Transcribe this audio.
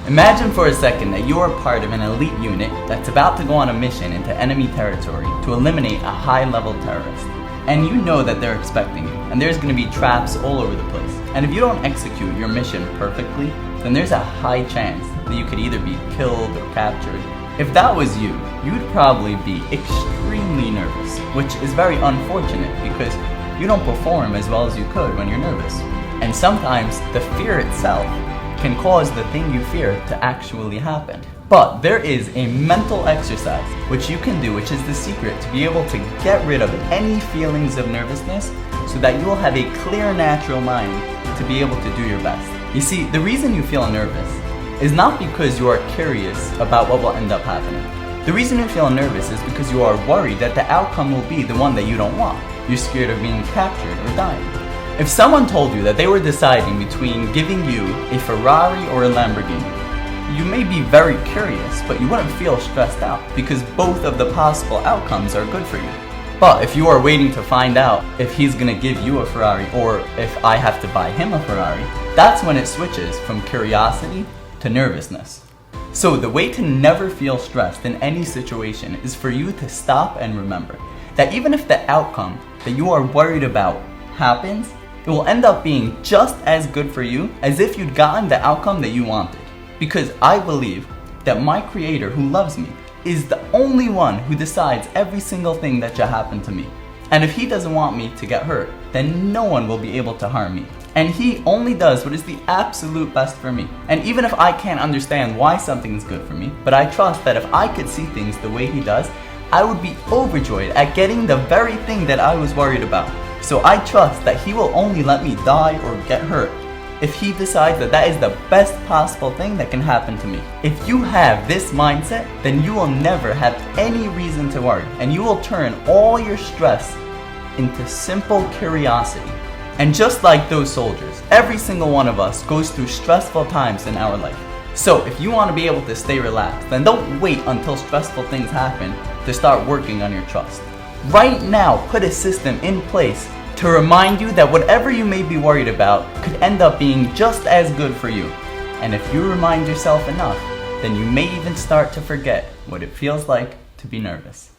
Imagine for a second that you are part of an elite unit that's about to go on a mission into enemy territory to eliminate a high-level terrorist. And you know that they're expecting you, and there's going to be traps all over the place. And if you don't execute your mission perfectly, then there's a high chance that you could either be killed or captured. If that was you, you'd probably be extremely nervous, which is very unfortunate because you don't perform as well as you could when you're nervous. And sometimes the fear itself can cause the thing you fear to actually happen. But there is a mental exercise which you can do, which is the secret to be able to get rid of any feelings of nervousness so that you will have a clear, natural mind to be able to do your best. You see, the reason you feel nervous is not because you are curious about what will end up happening. The reason you feel nervous is because you are worried that the outcome will be the one that you don't want. You're scared of being captured or dying. If someone told you that they were deciding between giving you a Ferrari or a Lamborghini, you may be very curious, but you wouldn't feel stressed out because both of the possible outcomes are good for you. But if you are waiting to find out if he's gonna give you a Ferrari or if I have to buy him a Ferrari, that's when it switches from curiosity to nervousness. So the way to never feel stressed in any situation is for you to stop and remember that even if the outcome that you are worried about happens, it will end up being just as good for you as if you'd gotten the outcome that you wanted. Because I believe that my Creator who loves me is the only one who decides every single thing that should happen to me. And if He doesn't want me to get hurt, then no one will be able to harm me. And He only does what is the absolute best for me. And even if I can't understand why something is good for me, but I trust that if I could see things the way He does, I would be overjoyed at getting the very thing that I was worried about. So I trust that He will only let me die or get hurt if He decides that that is the best possible thing that can happen to me. If you have this mindset, then you will never have any reason to worry, and you will turn all your stress into simple curiosity. And just like those soldiers, every single one of us goes through stressful times in our life. So if you want to be able to stay relaxed, then don't wait until stressful things happen to start working on your trust. Right now, put a system in place to remind you that whatever you may be worried about could end up being just as good for you. And if you remind yourself enough, then you may even start to forget what it feels like to be nervous.